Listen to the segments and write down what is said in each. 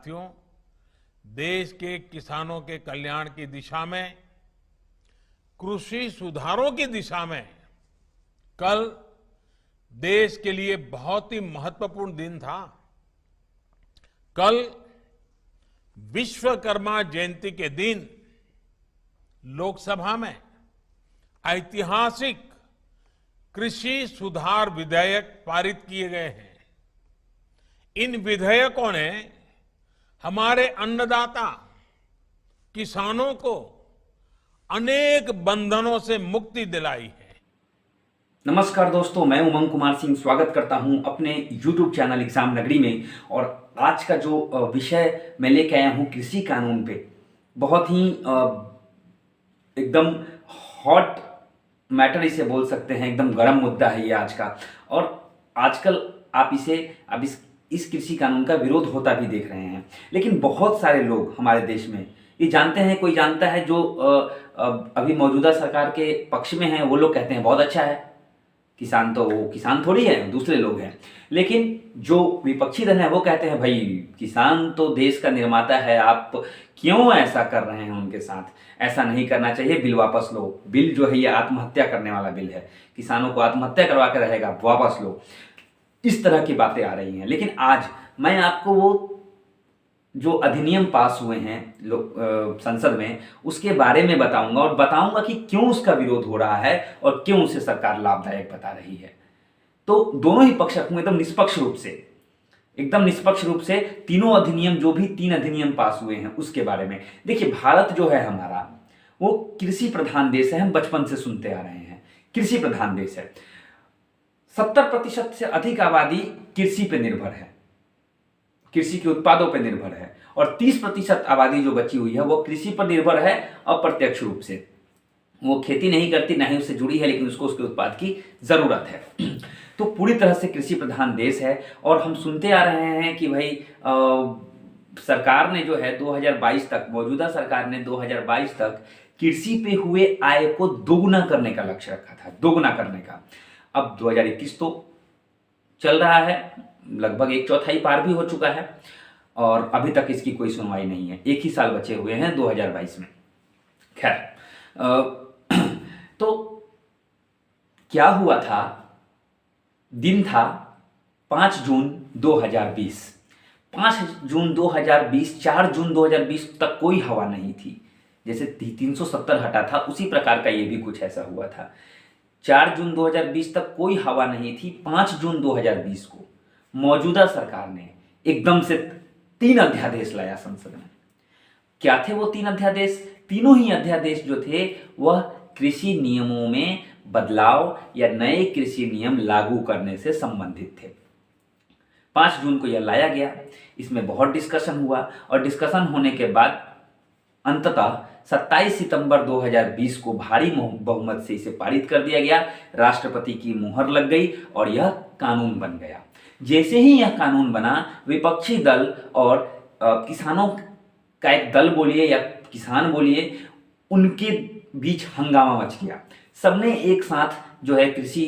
साथियों, देश के किसानों के कल्याण की दिशा में, कृषि सुधारों की दिशा में कल देश के लिए बहुत ही महत्वपूर्ण दिन था। कल विश्वकर्मा जयंती के दिन लोकसभा में ऐतिहासिक कृषि सुधार विधेयक पारित किए गए हैं। इन विधेयकों ने हमारे अन्नदाता किसानों को अनेक बंधनों से मुक्ति दिलाई है। नमस्कार दोस्तों, मैं उमंग कुमार सिंह स्वागत करता हूं अपने YouTube चैनल एग्जाम नगरी में। और आज का जो विषय मैं लेके आया हूं कृषि कानून पे, बहुत ही एकदम हॉट मैटर इसे बोल सकते हैं, एकदम गर्म मुद्दा है ये आज का। और आजकल आप इस कृषि कानून का विरोध होता भी देख रहे हैं। लेकिन बहुत सारे लोग हमारे देश में ये जानते हैं, कोई जानता है जो अभी मौजूदा सरकार के पक्ष में हैं, वो लोग कहते हैं बहुत अच्छा है, किसान तो वो किसान थोड़ी है, दूसरे लोग हैं। लेकिन जो विपक्षी दल है वो कहते हैं भाई किसान तो देश का निर्माता है, आप क्यों ऐसा कर रहे हैं उनके साथ, ऐसा नहीं करना चाहिए, बिल वापस लो। बिल जो है ये आत्महत्या करने वाला बिल है, किसानों को आत्महत्या करवा के रहेगा, वापस लो। इस तरह की बातें आ रही हैं। लेकिन आज मैं आपको वो जो अधिनियम पास हुए हैं संसद में, उसके बारे में बताऊंगा और बताऊंगा कि क्यों उसका विरोध हो रहा है और क्यों उसे सरकार लाभदायक बता रही है। तो दोनों ही पक्ष रखूंगा एकदम निष्पक्ष रूप से तीनों अधिनियम, जो भी 3 अधिनियम पास हुए हैं उसके बारे में। देखिए, भारत जो है हमारा, वो कृषि प्रधान देश है। हम बचपन से सुनते आ रहे हैं कृषि प्रधान देश है। 70% से अधिक आबादी कृषि पे निर्भर है, कृषि के उत्पादों पर निर्भर है। और 30% आबादी जो बची हुई है वो कृषि पर निर्भर है अप्रत्यक्ष रूप से। वो खेती नहीं करती, ना ही उससे जुड़ी है, लेकिन उसको उसके उत्पाद की जरूरत है। तो पूरी तरह से कृषि प्रधान देश है। और हम सुनते आ रहे हैं कि भाई सरकार ने जो है 2022 तक, मौजूदा सरकार ने 2022 तक कृषि पे हुए आय को दोगुना करने का लक्ष्य रखा था, दोगुना करने का। अब 2021 तो चल रहा है, लगभग 1/4 पार भी हो चुका है और अभी तक इसकी कोई सुनवाई नहीं है। एक ही साल बचे हुए हैं 2022 में। खैर, तो क्या हुआ था, दिन था 5 जून 2020। 5 जून 2020, 4 जून 2020 तक कोई हवा नहीं थी। जैसे 370 हटा था, उसी प्रकार का ये भी कुछ ऐसा हुआ था। 4 जून 2020 तक कोई हवा नहीं थी। 5 जून 2020 को मौजूदा सरकार ने एकदम से 3 अध्यादेश लाया संसद में। क्या थे वो 3 अध्यादेश? तीनों ही अध्यादेश जो थे वह कृषि नियमों में बदलाव या नए कृषि नियम लागू करने से संबंधित थे। 5 जून को यह लाया गया। इसमें बहुत डिस्कशन हुआ और डिस्कशन होने के बाद अंततः 27 सितंबर 2020 को भारी बहुमत से इसे पारित कर दिया गया। राष्ट्रपति की मुहर लग गई और यह कानून बन गया। जैसे ही यह कानून बना, विपक्षी दल और किसानों का एक दल बोलिए या किसान बोलिए, उनके बीच हंगामा मच गया। सबने एक साथ जो है कृषि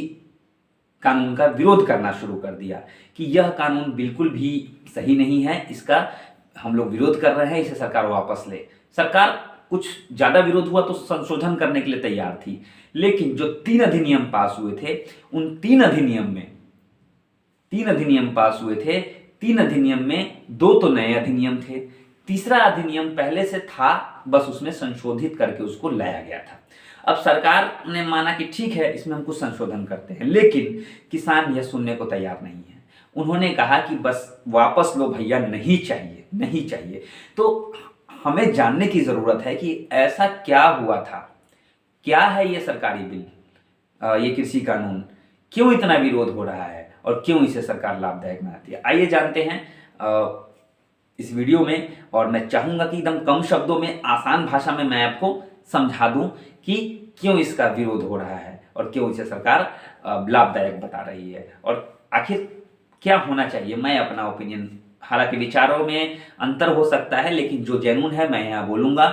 कानून का विरोध करना शुरू कर दिया कि यह कानून बिल्कुल भी सही नहीं है, इसका हम लोग विरोध कर रहे हैं, इसे सरकार वापस ले। सरकार कुछ ज्यादा विरोध हुआ तो संशोधन करने के लिए तैयार थी। लेकिन जो 3 अधिनियम पास हुए थे, उन 3 अधिनियम में 3 अधिनियम पास हुए थे। 3 अधिनियम में 2 तो नए अधिनियम थे, तीसरा अधिनियम पहले से था, बस उसमें संशोधित करके उसको लाया गया था। अब सरकार ने माना कि ठीक है, इसमें हम कुछ संशोधन करते हैं, लेकिन किसान यह सुनने को तैयार नहीं है। उन्होंने कहा कि बस वापस लो भैया, नहीं चाहिए, नहीं चाहिए। तो हमें जानने की जरूरत है कि ऐसा क्या हुआ था, क्या है ये सरकारी बिल, ये कृषि कानून, क्यों इतना विरोध हो रहा है और क्यों इसे सरकार लाभदायक बनाती है। आइए जानते हैं इस वीडियो में। और मैं चाहूंगा कि एकदम कम शब्दों में, आसान भाषा में मैं आपको समझा दूं कि क्यों इसका विरोध हो रहा है और क्यों इसे सरकार लाभदायक बता रही है और आखिर क्या होना चाहिए। मैं अपना ओपिनियन, हालांकि विचारों में अंतर हो सकता है, लेकिन जो जेन्युइन है मैं यहाँ बोलूंगा,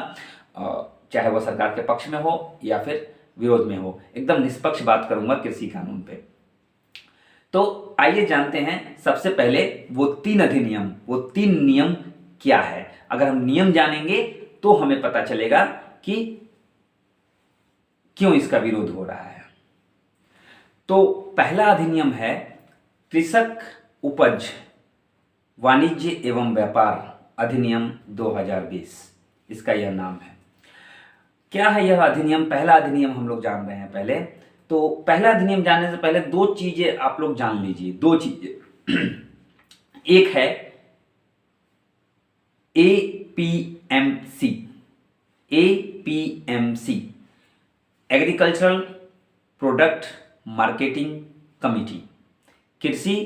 चाहे वह सरकार के पक्ष में हो या फिर विरोध में हो, एकदम निष्पक्ष बात करूंगा कृषि कानून पे। तो आइए जानते हैं सबसे पहले वो 3 अधिनियम, वो 3 नियम क्या है। अगर हम नियम जानेंगे तो हमें पता चलेगा कि क्यों इसका विरोध हो रहा है। तो पहला अधिनियम है कृषक उपज वाणिज्य एवं व्यापार अधिनियम 2020, इसका यह नाम है। क्या है यह अधिनियम? पहला अधिनियम हम लोग जान रहे हैं पहले। तो पहला अधिनियम जानने से पहले दो चीजें आप लोग जान लीजिए, दो चीजें। एक है APMC, APMC agricultural product marketing committee, कृषि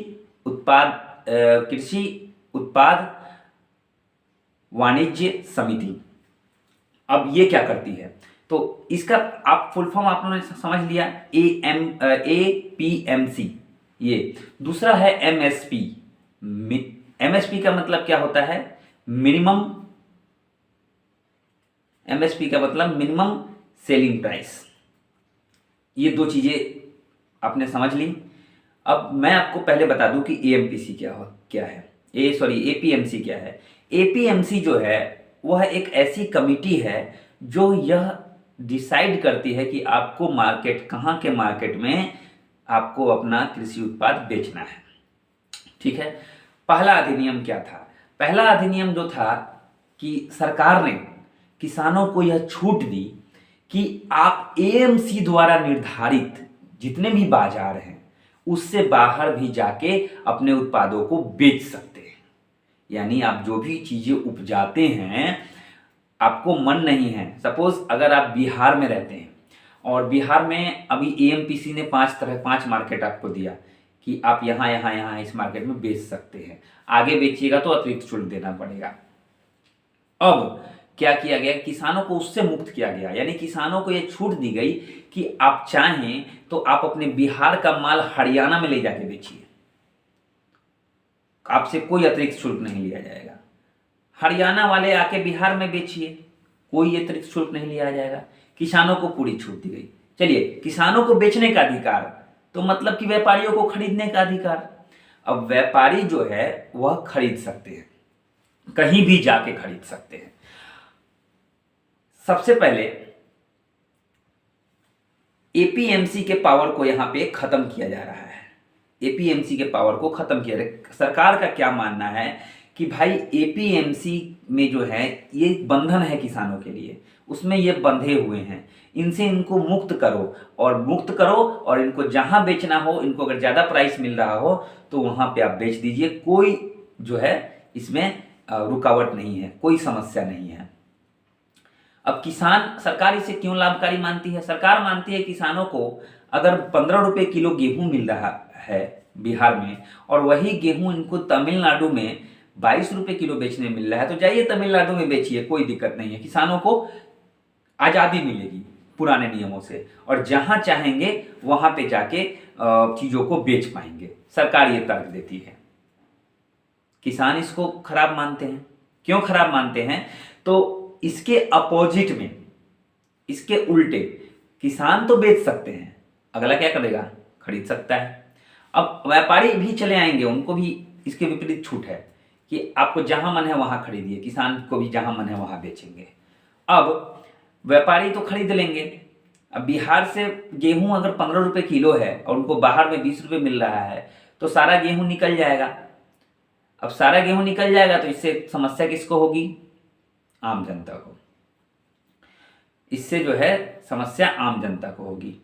उत्पाद वाणिज्य समिति। अब ये क्या करती है? तो इसका आप फुल फॉर्म आप लोगों ने समझ लिया, एपीएमसी। ये दूसरा है एमएसपी। एमएसपी का मतलब क्या होता है? मिनिमम, एमएसपी का मतलब मिनिमम सेलिंग प्राइस। ये दो चीजें आपने समझ ली। अब मैं आपको पहले बता दूं कि एएमपीसी क्या है, एपीएमसी क्या है। एपीएमसी जो है वह एक ऐसी कमिटी है जो यह डिसाइड करती है कि आपको कहाँ के मार्केट में आपको अपना कृषि उत्पाद बेचना है। ठीक है। पहला अधिनियम क्या था? पहला अधिनियम जो था कि सरकार ने किसानों को यह छूट दी कि आप एएमसी द्वारा निर्धारित जितने भी बाजार हैं उससे बाहर भी जाके अपने उत्पादों को बेच सकते हैं। यानी आप जो भी चीजें उपजाते हैं, आपको मन नहीं है, सपोज अगर आप बिहार में रहते हैं और बिहार में अभी एएमपीसी ने 5 मार्केट आपको दिया कि आप यहाँ इस मार्केट में बेच सकते हैं, आगे बेचिएगा तो अतिरिक्त शुल्क देना पड़ेगा। अब क्या किया गया? किसानों को उससे मुक्त किया गया। यानी किसानों को यह छूट दी गई कि आप चाहें तो आप अपने बिहार का माल हरियाणा में ले जाके बेचिए, आपसे कोई अतिरिक्त शुल्क नहीं लिया जाएगा। हरियाणा वाले आके बिहार में बेचिए, कोई अतिरिक्त शुल्क नहीं लिया जाएगा। किसानों को पूरी छूट दी गई। चलिए, किसानों को बेचने का अधिकार, तो मतलब कि व्यापारियों को खरीदने का अधिकार। अब व्यापारी जो है वह खरीद सकते हैं, कहीं भी जाके खरीद सकते हैं। सबसे पहले एपीएमसी के पावर को यहां पे खत्म किया जा रहा है। एपीएमसी के पावर को खत्म किया जा रहा है। सरकार का क्या मानना है कि भाई एपीएमसी में जो है ये बंधन है किसानों के लिए, उसमें ये बंधे हुए हैं, इनसे इनको मुक्त करो और इनको जहां बेचना हो, इनको अगर ज्यादा प्राइस मिल रहा हो तो वहां पे आप बेच दीजिए। कोई जो है इसमें रुकावट नहीं है, कोई समस्या नहीं है। अब किसान, सरकार इसे क्यों लाभकारी मानती है? सरकार मानती है किसानों को अगर 15 रुपए किलो गेहूं मिल रहा है बिहार में और वही गेहूं इनको तमिलनाडु में 22 रुपए किलो बेचने मिल रहा है, तो जाइए तमिलनाडु में बेचिए, कोई दिक्कत नहीं है। किसानों को आजादी मिलेगी पुराने नियमों से, और जहां चाहेंगे वहां पे जाके चीजों को बेच पाएंगे। सरकार ये तर्क देती है। किसान इसको खराब मानते हैं। क्यों खराब मानते हैं? तो इसके अपोजिट में, इसके उल्टे, किसान तो बेच सकते हैं, अगला क्या करेगा? खरीद सकता है। अब व्यापारी भी चले आएंगे, उनको भी इसके विपरीत छूट है कि आपको जहां मन है वहां खरीदिए, किसान को भी जहां मन है वहां बेचेंगे। अब व्यापारी तो खरीद लेंगे। अब बिहार से गेहूं अगर 15 रुपए किलो है और उनको बाहर में 20 रुपए मिल रहा है तो सारा गेहूं निकल जाएगा। अब सारा गेहूं निकल जाएगा तो इससे समस्या किसको होगी? आम जनता को। इससे जो है समस्या आम जनता को होगी।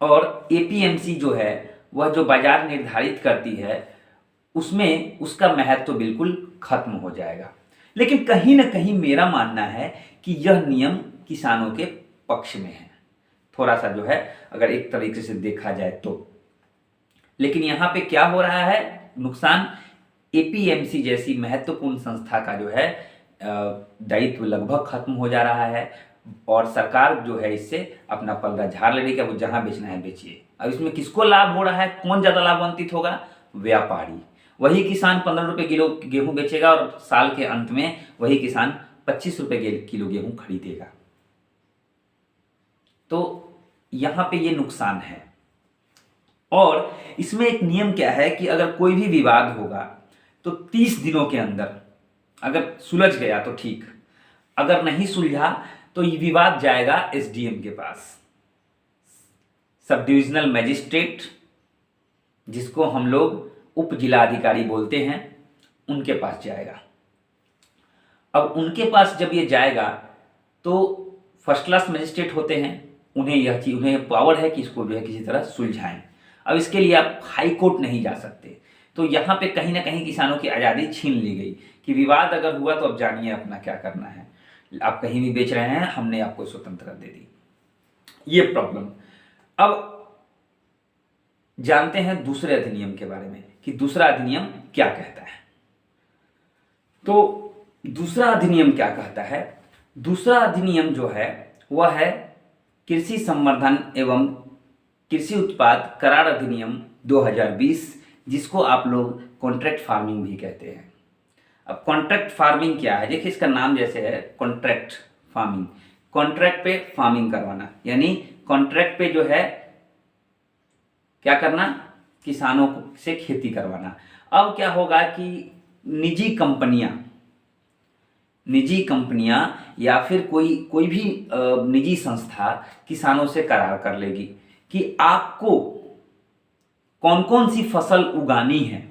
और एपीएमसी जो है वह जो बाजार निर्धारित करती है उसमें उसका महत्व तो बिल्कुल खत्म हो जाएगा। लेकिन कहीं ना कहीं मेरा मानना है कि यह नियम किसानों के पक्ष में है, थोड़ा सा जो है अगर एक तरीके से देखा जाए तो। लेकिन यहां पे क्या हो रहा है? नुकसान एपीएमसी जैसी महत्वपूर्ण संस्था का जो है दायित्व लगभग खत्म हो जा रहा है और सरकार जो है इससे अपना पल्ला झाड़ ले रही है। वो जहां बेचना है बेचिए। अब इसमें किसको लाभ हो रहा है? कौन ज्यादा लाभान्वित होगा? व्यापारी। वही किसान 15 रुपए किलो गेहूं बेचेगा और साल के अंत में वही किसान 25 रुपए किलो गेहूं खरीदेगा। तो यहां पे ये नुकसान है। और इसमें एक नियम क्या है कि अगर कोई भी विवाद होगा तो 30 दिनों के अंदर अगर सुलझ गया तो ठीक, अगर नहीं सुलझा तो ये विवाद जाएगा एसडीएम के पास, सब डिविजनल मजिस्ट्रेट, जिसको हम लोग उप जिलाधिकारी बोलते हैं, उनके पास जाएगा। अब उनके पास जब ये जाएगा तो फर्स्ट क्लास मजिस्ट्रेट होते हैं, उन्हें पावर है कि इसको जो है किसी तरह सुलझाएं। अब इसके लिए आप हाई कोर्ट नहीं जा सकते, तो यहाँ पे कहीं ना कहीं किसानों की आज़ादी छीन ली गई कि विवाद अगर हुआ तो अब जानिए अपना क्या करना है, आप कहीं भी बेच रहे हैं, हमने आपको स्वतंत्रता दे दी। ये प्रॉब्लम। अब जानते हैं दूसरे अधिनियम के बारे में कि दूसरा अधिनियम क्या कहता है। तो दूसरा अधिनियम क्या कहता है? दूसरा अधिनियम जो है वह है कृषि संवर्धन एवं कृषि उत्पाद करार अधिनियम 2020, जिसको आप लोग कॉन्ट्रैक्ट फार्मिंग भी कहते हैं। अब कॉन्ट्रैक्ट फार्मिंग क्या है? देखिए इसका नाम जैसे है कॉन्ट्रैक्ट फार्मिंग, कॉन्ट्रैक्ट पे फार्मिंग करवाना, यानी कॉन्ट्रैक्ट पे जो है क्या करना, किसानों से खेती करवाना। अब क्या होगा कि निजी कंपनियां या फिर कोई भी निजी संस्था किसानों से करार कर लेगी कि आपको कौन कौन सी फसल उगानी है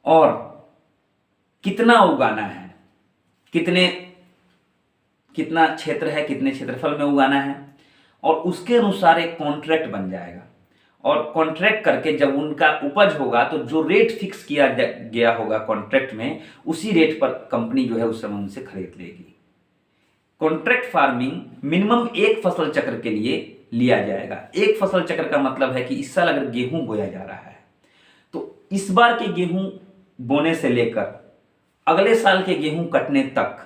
और कितना उगाना है, कितना क्षेत्र है, कितने क्षेत्रफल में उगाना है, और उसके अनुसार एक कॉन्ट्रैक्ट बन जाएगा। और कॉन्ट्रैक्ट करके जब उनका उपज होगा तो जो रेट फिक्स किया गया होगा कॉन्ट्रैक्ट में, उसी रेट पर कंपनी जो है उस समय उनसे खरीद लेगी। कॉन्ट्रैक्ट फार्मिंग मिनिमम एक फसल चक्र के लिए लिया जाएगा। एक फसल चक्र का मतलब है कि इस साल अगर गेहूं बोया जा रहा है तो इस बार के गेहूं बोने से लेकर अगले साल के गेहूं कटने तक,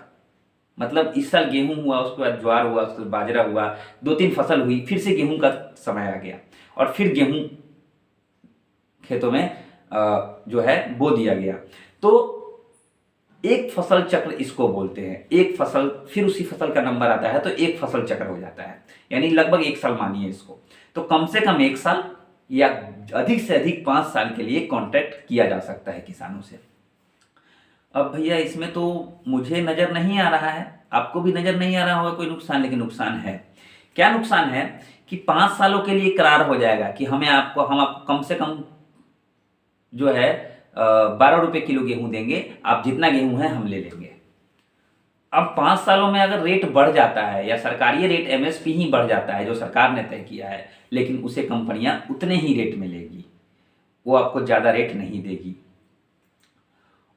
मतलब इस साल गेहूं हुआ, उसके बाद ज्वार हुआ, उसके बाद बाजरा हुआ, 2-3 फसल हुई, फिर से गेहूं का समय आ गया और फिर गेहूं खेतों में जो है बो दिया गया। तो एक फसल चक्र इसको बोलते हैं। एक फसल, फिर उसी फसल का नंबर आता है तो एक फसल चक्र हो जाता है, यानी लगभग 1 साल मानिए इसको। तो कम से कम 1 साल या अधिक से अधिक 5 साल के लिए कॉन्ट्रैक्ट किया जा सकता है किसानों से। अब भैया इसमें तो मुझे नजर नहीं आ रहा है, आपको भी नजर नहीं आ रहा होगा कोई नुकसान, लेकिन नुकसान है। क्या नुकसान है कि 5 सालों के लिए करार हो जाएगा कि हम आपको कम से कम जो है 12 रुपए किलो गेहूं देंगे, आप जितना गेहूं है हम ले लेंगे। अब 5 सालों में अगर रेट बढ़ जाता है या सरकारी रेट एमएसपी ही बढ़ जाता है जो सरकार ने तय किया है, लेकिन उसे कंपनियां उतने ही रेट में लेगी, वो आपको ज्यादा रेट नहीं देगी।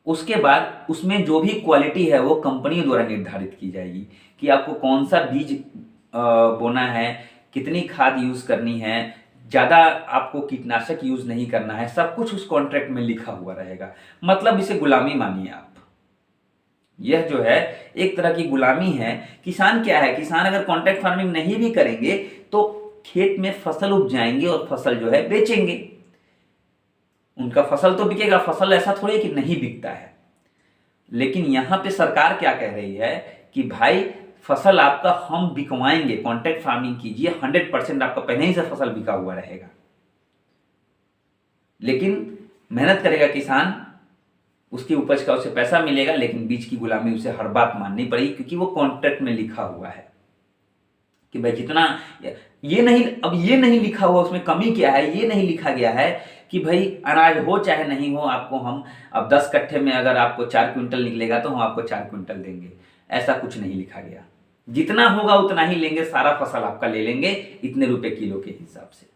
उसके बाद उसमें जो भी क्वालिटी है वो कंपनियों द्वारा निर्धारित की जाएगी कि आपको कौन सा बीज बोना है, कितनी खाद यूज करनी है, ज्यादा आपको कीटनाशक यूज नहीं करना है, सब कुछ उस कॉन्ट्रैक्ट में लिखा हुआ रहेगा। मतलब इसे गुलामी मानिए आप। यह जो है एक तरह की गुलामी है। किसान क्या है, किसान अगर कॉन्ट्रैक्ट फार्मिंग नहीं भी करेंगे तो खेत में फसल उपजाएंगे और फसल जो है बेचेंगे, उनका फसल तो बिकेगा। फसल ऐसा थोड़ी है कि नहीं बिकता है। लेकिन यहां पे सरकार क्या कह रही है कि भाई फसल आपका हम बिकवाएंगे, कॉन्ट्रैक्ट फार्मिंग कीजिए, 100% आपका पहले ही से फसल बिका हुआ रहेगा। लेकिन मेहनत करेगा किसान, उसकी उपज का उसे पैसा मिलेगा, लेकिन बीज की गुलामी उसे हर बात माननी पड़ेगी, क्योंकि वो कॉन्ट्रैक्ट में लिखा हुआ है कि भाई जितना ये नहीं लिखा हुआ, उसमें कमी क्या है, ये नहीं लिखा गया है कि भाई अनाज हो चाहे नहीं हो, आपको हम अब 10 कट्ठे में अगर आपको 4 क्विंटल निकलेगा तो हम आपको 4 क्विंटल देंगे, ऐसा कुछ नहीं लिखा गया। जितना होगा उतना ही लेंगे, सारा फसल आपका ले लेंगे इतने रुपए किलो के हिसाब से,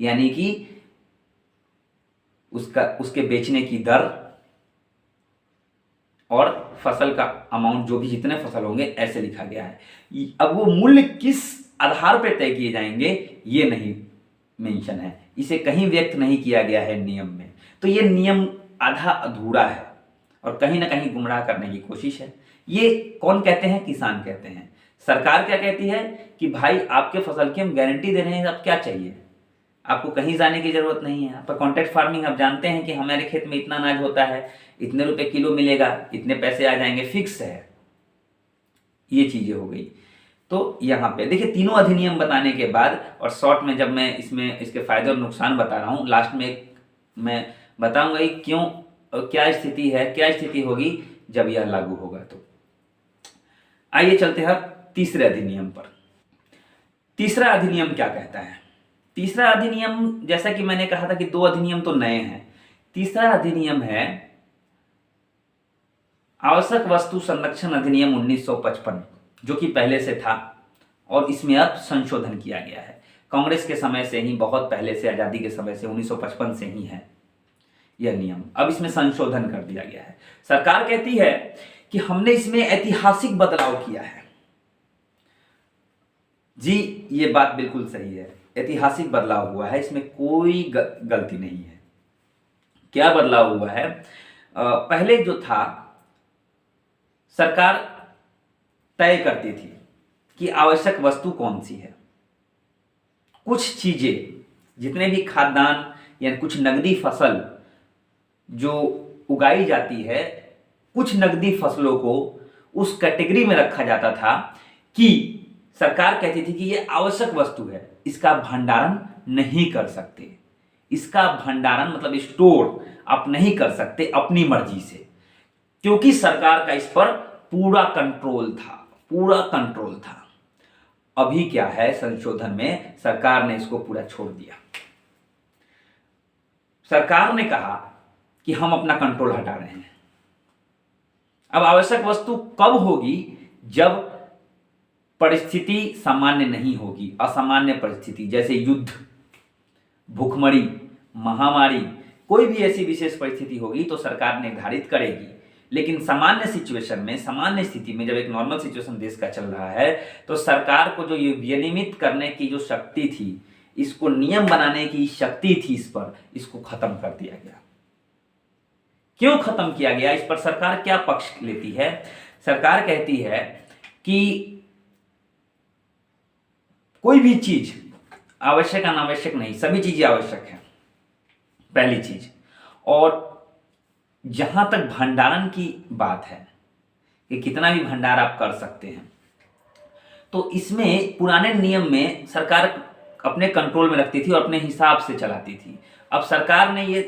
यानी कि उसके बेचने की दर और फसल का अमाउंट, जो भी जितने फसल होंगे ऐसे लिखा गया है। अब वो मूल्य किस आधार पर तय किए जाएंगे ये नहीं मेंशन है, इसे कहीं व्यक्त नहीं किया गया है नियम में। तो ये नियम आधा अधूरा है और कहीं ना कहीं गुमराह करने की कोशिश है। ये कौन कहते हैं? किसान कहते हैं। सरकार क्या कहती है कि भाई आपके फसल की हम गारंटी दे रहे हैं, अब क्या चाहिए, आपको कहीं जाने की जरूरत नहीं है। आपका कॉन्ट्रैक्ट फार्मिंग, आप जानते हैं कि हमारे खेत में इतना अनाज होता है, इतने रुपए किलो मिलेगा, इतने पैसे आ जाएंगे, फिक्स है। ये चीजें हो गई। तो यहाँ पे देखिए तीनों अधिनियम बताने के बाद और शॉर्ट में जब मैं इसमें इसके फायदे और नुकसान बता रहा हूँ, लास्ट में मैं बताऊंगा कि क्यों क्या स्थिति है, क्या स्थिति होगी जब यह लागू होगा। तो आइए चलते हैं तीसरे अधिनियम पर। तीसरा अधिनियम क्या कहता है? तीसरा अधिनियम, जैसा कि मैंने कहा था कि 2 अधिनियम तो नए हैं, तीसरा अधिनियम है आवश्यक वस्तु संरक्षण अधिनियम 1955, जो कि पहले से था और इसमें अब संशोधन किया गया है। कांग्रेस के समय से ही, बहुत पहले से, आजादी के समय से, 1955 से ही है यह नियम। अब इसमें संशोधन कर दिया गया है। सरकार कहती है कि हमने इसमें ऐतिहासिक बदलाव किया है। जी, ये बात बिल्कुल सही है, ऐतिहासिक बदलाव हुआ है, इसमें कोई गलती नहीं है। क्या बदलाव हुआ है? पहले जो था, सरकार तय करती थी कि आवश्यक वस्तु कौन सी है। कुछ चीजें, जितने भी खाद्यान्न या कुछ नकदी फसल जो उगाई जाती है, कुछ नकदी फसलों को उस कैटेगरी में रखा जाता था कि सरकार कहती थी कि ये आवश्यक वस्तु है, इसका भंडारण नहीं कर सकते। इसका भंडारण मतलब स्टोर आप नहीं कर सकते अपनी मर्जी से, क्योंकि सरकार का इस पर पूरा कंट्रोल था, पूरा कंट्रोल था। अभी क्या है, संशोधन में सरकार ने इसको पूरा छोड़ दिया। सरकार ने कहा कि हम अपना कंट्रोल हटा रहे हैं। अब आवश्यक वस्तु कब होगी? जब परिस्थिति सामान्य नहीं होगी, असामान्य परिस्थिति, जैसे युद्ध, भूखमरी, महामारी, कोई भी ऐसी विशेष परिस्थिति होगी तो सरकार निर्धारित करेगी। लेकिन सामान्य सिचुएशन में, सामान्य स्थिति में, जब एक नॉर्मल सिचुएशन देश का चल रहा है, तो सरकार को जो ये विनियमित करने की जो शक्ति थी, इसको नियम बनाने की शक्ति थी, इस पर, इसको खत्म कर दिया गया। क्यों खत्म किया गया? इस पर सरकार क्या पक्ष लेती है? सरकार कहती है कि कोई भी चीज आवश्यक अनावश्यक नहीं, सभी चीजें आवश्यक है, पहली चीज। और जहां तक भंडारण की बात है कि कितना भी भंडार आप कर सकते हैं, तो इसमें पुराने नियम में सरकार अपने कंट्रोल में रखती थी और अपने हिसाब से चलाती थी। अब सरकार ने ये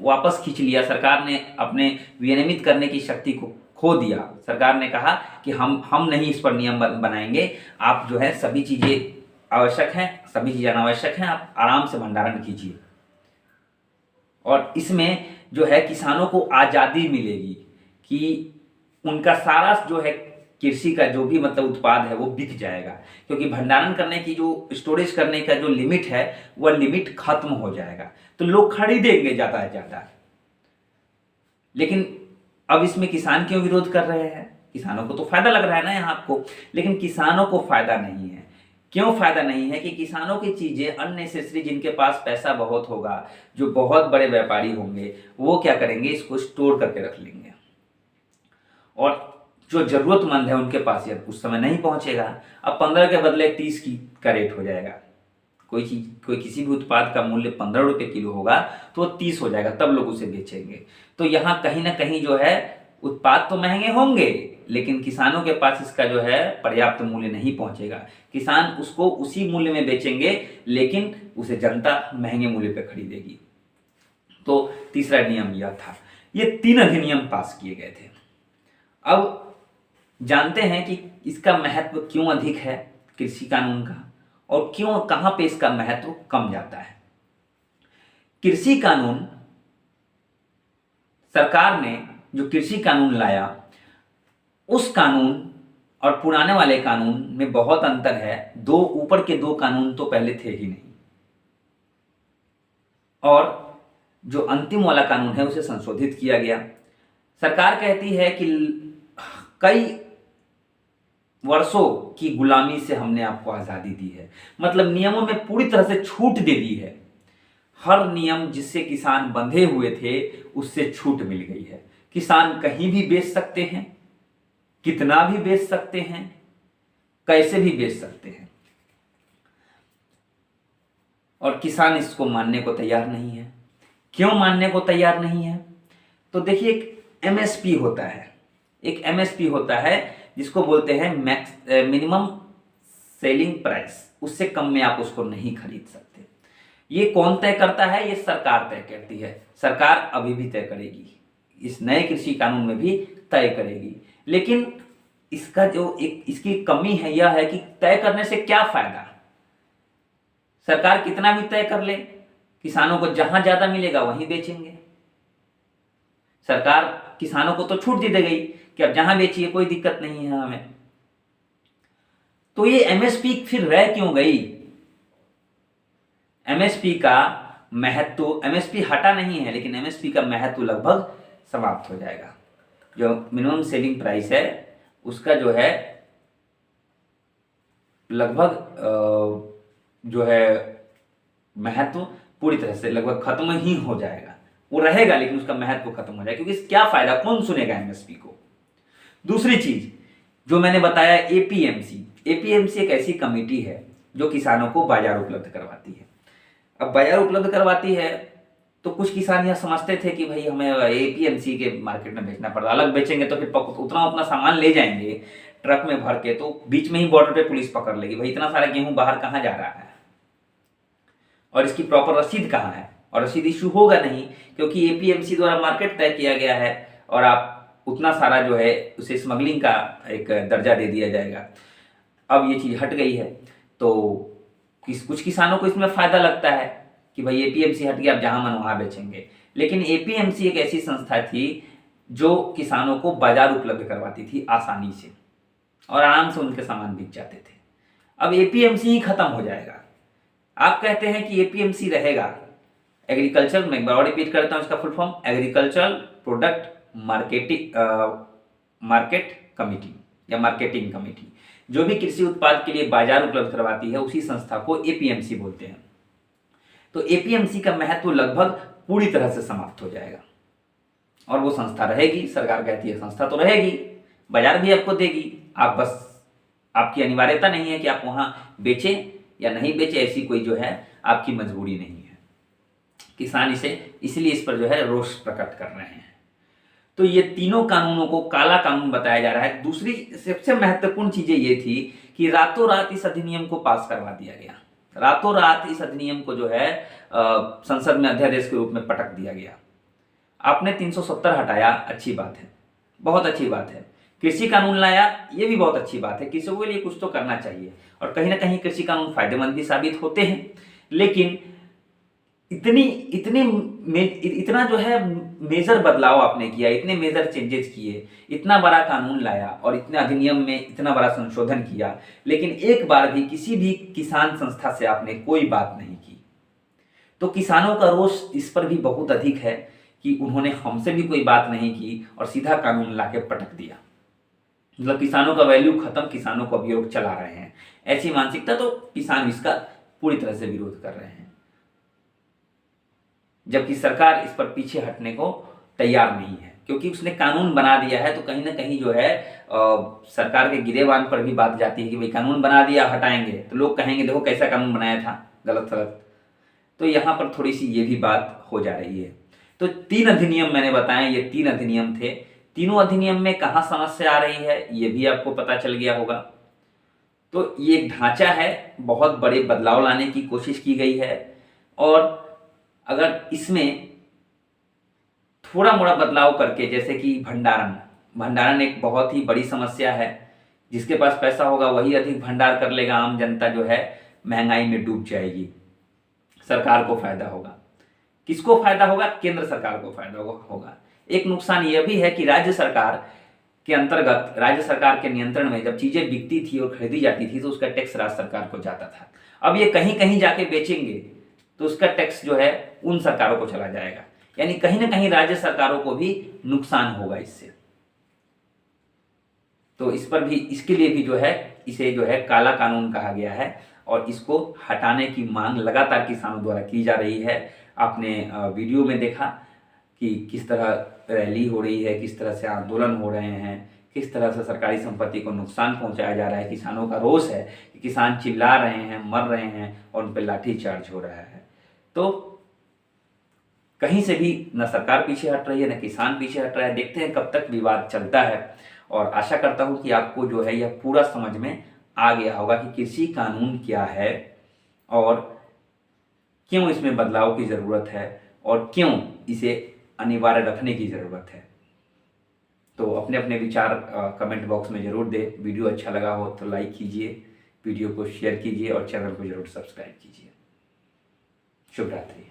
वापस खींच लिया, सरकार ने अपने विनियमित करने की शक्ति को खो दिया। सरकार ने कहा कि हम नहीं इस पर नियम बनाएंगे, आप जो है सभी चीजें आवश्यक हैं, सभी चीजें अनावश्यक हैं, आप आराम से भंडारण कीजिए। और इसमें जो है किसानों को आज़ादी मिलेगी कि उनका सारा जो है कृषि का जो भी मतलब उत्पाद है वो बिक जाएगा, क्योंकि भंडारण करने की जो, स्टोरेज करने का जो लिमिट है वह लिमिट खत्म हो जाएगा, तो लोग खरीदेंगे ज़्यादा से ज़्यादा। लेकिन अब इसमें किसान क्यों विरोध कर रहे हैं? किसानों को तो फायदा लग रहा है ना यहाँ आपको, लेकिन किसानों को फायदा नहीं है। क्यों फायदा नहीं है? कि किसानों की चीजें अननेसेसरी, जिनके पास पैसा बहुत होगा, जो बहुत बड़े व्यापारी होंगे, वो क्या करेंगे, इसको स्टोर करके रख लेंगे, और जो जरूरतमंद है उनके पास ये उस समय नहीं पहुंचेगा। अब 15 के बदले 30 का रेट हो जाएगा। कोई किसी भी उत्पाद का मूल्य 15 रुपये किलो होगा तो 30 हो जाएगा, तब लोग उसे बेचेंगे। तो यहाँ कहीं ना कहीं जो है उत्पाद तो महंगे होंगे, लेकिन किसानों के पास इसका जो है पर्याप्त मूल्य नहीं पहुंचेगा। किसान उसको उसी मूल्य में बेचेंगे, लेकिन उसे जनता महंगे मूल्य पे खरीदेगी। तो तीसरा नियम यह था। ये 3 अधिनियम पास किए गए थे। अब जानते हैं कि इसका महत्व क्यों अधिक है कृषि कानून का, और क्यों, कहां पे इसका महत्व कम जाता है। कृषि कानून, सरकार ने जो कृषि कानून लाया, उस कानून और पुराने वाले कानून में बहुत अंतर है। ऊपर के 2 कानून तो पहले थे ही नहीं, और जो अंतिम वाला कानून है उसे संशोधित किया गया। सरकार कहती है कि कई वर्षों की गुलामी से हमने आपको आजादी दी है, मतलब नियमों में पूरी तरह से छूट दे दी है। हर नियम जिससे किसान बंधे हुए थे उससे छूट मिल गई है। किसान कहीं भी बेच सकते हैं, कितना भी बेच सकते हैं, कैसे भी बेच सकते हैं, और किसान इसको मानने को तैयार नहीं है। क्यों मानने को तैयार नहीं है? तो देखिए, एक एमएसपी होता है, एक एमएसपी होता है जिसको बोलते हैं मिनिमम सेलिंग प्राइस। उससे कम में आप उसको नहीं खरीद सकते। ये कौन तय करता है? ये सरकार तय करती है। सरकार अभी भी तय करेगी, इस नए कृषि कानून में भी तय करेगी। लेकिन इसका जो एक इसकी कमी है यह है कि तय करने से क्या फायदा? सरकार कितना भी तय कर ले, किसानों को जहां ज्यादा मिलेगा वहीं बेचेंगे। सरकार किसानों को तो छूट दे गई कि अब जहां बेचिए, कोई दिक्कत नहीं है हमें। तो ये एमएसपी फिर रह क्यों गई? एमएसपी का महत्व, एमएसपी हटा नहीं है, लेकिन एमएसपी का महत्व लगभग समाप्त हो जाएगा। जो मिनिमम सेलिंग प्राइस है उसका जो है लगभग जो है महत्व पूरी तरह से लगभग खत्म ही हो जाएगा। वो रहेगा लेकिन उसका महत्व खत्म हो जाएगा, क्योंकि क्या फायदा, कौन सुनेगा एमएसपी को। दूसरी चीज जो मैंने बताया, एपीएमसी। एपीएमसी एक ऐसी कमेटी है जो किसानों को बाजार उपलब्ध करवाती है। अब बाजार उपलब्ध करवाती है तो कुछ किसान यह समझते थे कि भाई हमें एपीएमसी के मार्केट में बेचना पड़ता, अलग बेचेंगे तो फिर उतना सामान ले जाएंगे ट्रक में भर के, तो बीच में ही बॉर्डर पे पुलिस पकड़ लेगी, भाई इतना सारा गेहूं बाहर कहाँ जा रहा है और इसकी प्रॉपर रसीद कहाँ है। और रसीद इशू होगा नहीं, क्योंकि एपीएमसी द्वारा मार्केट तय किया गया है और आप उतना सारा जो है उसे स्मगलिंग का एक दर्जा दे दिया जाएगा। अब ये चीज हट गई है तो कुछ किसानों को इसमें फायदा लगता है कि भाई एपीएमसी हट गया, अब जहां मन वहां बेचेंगे। लेकिन एपीएमसी एक ऐसी संस्था थी जो किसानों को बाजार उपलब्ध करवाती थी आसानी से और आराम से उनके सामान बिक जाते थे। अब एपीएमसी ही खत्म हो जाएगा। आप कहते हैं कि एपीएमसी रहेगा, एग्रीकल्चर, मैं एक बार और रिपीट करता हूं इसका full form, agricultural product market committee या मार्केटिंग कमेटी। जो भी कृषि उत्पाद के लिए बाजार उपलब्ध करवाती है उसी संस्था को एपीएमसी बोलते हैं। तो एपीएमसी का महत्व लगभग पूरी तरह से समाप्त हो जाएगा और वो संस्था रहेगी। सरकार कहती है संस्था तो रहेगी, बाजार भी आपको देगी, आप बस, आपकी अनिवार्यता नहीं है कि आप वहां बेचें या नहीं बेचें, ऐसी कोई जो है आपकी मजबूरी नहीं है। किसान इसलिए इस पर जो है रोष प्रकट कर रहे हैं। तो ये तीनों कानूनों को काला कानून बताया जा रहा है। दूसरी सबसे महत्वपूर्ण चीजें ये थी कि रातों रात इस अधिनियम को पास करवा दिया गया। रातों रात इस अधिनियम को जो है संसद में अध्यादेश के रूप में पटक दिया गया। आपने 370 हटाया, अच्छी बात है, बहुत अच्छी बात है। कृषि कानून लाया, ये भी बहुत अच्छी बात है। किसानों के लिए कुछ तो करना चाहिए और कहीं ना कहीं कृषि कानून फायदेमंद भी साबित होते हैं। लेकिन इतना जो है मेजर बदलाव आपने किया, इतने मेजर चेंजेस किए, इतना बड़ा कानून लाया और इतने अधिनियम में इतना बड़ा संशोधन किया, लेकिन एक बार भी किसी भी किसान संस्था से आपने कोई बात नहीं की। तो किसानों का रोष इस पर भी बहुत अधिक है कि उन्होंने हमसे भी कोई बात नहीं की और सीधा कानून लाके पटक दिया। मतलब किसानों का वैल्यू खत्म, किसानों को अभियोग चला रहे हैं, ऐसी मानसिकता। तो किसान इसका पूरी तरह से विरोध कर रहे हैं, जबकि सरकार इस पर पीछे हटने को तैयार नहीं है, क्योंकि उसने कानून बना दिया है। तो कहीं ना कहीं जो है सरकार के गिरेबान पर भी बात जाती है कि भाई कानून बना दिया, हटाएंगे तो लोग कहेंगे देखो कैसा कानून बनाया था, गलत गलत। तो यहाँ पर थोड़ी सी ये भी बात हो जा रही है। तो 3 अधिनियम मैंने बताए, ये 3 अधिनियम थे। तीनों अधिनियम में कहाँ समस्या आ रही है ये भी आपको पता चल गया होगा। तो ये एक ढांचा है, बहुत बड़े बदलाव लाने की कोशिश की गई है और अगर इसमें थोड़ा मोड़ा बदलाव करके, जैसे कि भंडारण एक बहुत ही बड़ी समस्या है। जिसके पास पैसा होगा वही अधिक भंडार कर लेगा, आम जनता जो है महंगाई में डूब जाएगी। सरकार को फायदा होगा। किसको फायदा होगा? केंद्र सरकार को फायदा होगा। एक नुकसान यह भी है कि राज्य सरकार के अंतर्गत, राज्य सरकार के नियंत्रण में जब चीजें बिकती थी और खरीदी जाती थी तो उसका टैक्स राज्य सरकार को जाता था। अब ये कहीं कहीं जाके बेचेंगे तो उसका टैक्स जो है उन सरकारों को चला जाएगा, यानी कहीं ना कहीं राज्य सरकारों को भी नुकसान होगा इससे। तो इस पर भी, इसके लिए भी जो है इसे जो है काला कानून कहा गया है और इसको हटाने की मांग लगातार किसानों द्वारा की जा रही है। आपने वीडियो में देखा कि किस तरह रैली हो रही है, किस तरह से आंदोलन हो रहे हैं, किस तरह से सरकारी संपत्ति को नुकसान पहुंचाया जा रहा है। किसानों का रोष है कि किसान चिल्ला रहे हैं, मर रहे हैं और उन पर लाठीचार्ज हो रहा है। तो कहीं से भी न सरकार पीछे हट रही है, न किसान पीछे हट रहा है। देखते हैं कब तक विवाद चलता है और आशा करता हूं कि आपको जो है यह पूरा समझ में आ गया होगा कि कृषि कानून क्या है और क्यों इसमें बदलाव की ज़रूरत है और क्यों इसे अनिवार्य रखने की ज़रूरत है। तो अपने अपने विचार कमेंट बॉक्स में ज़रूर दें। वीडियो अच्छा लगा हो तो लाइक कीजिए, वीडियो को शेयर कीजिए और चैनल को ज़रूर सब्सक्राइब कीजिए। शुभ रात्रि।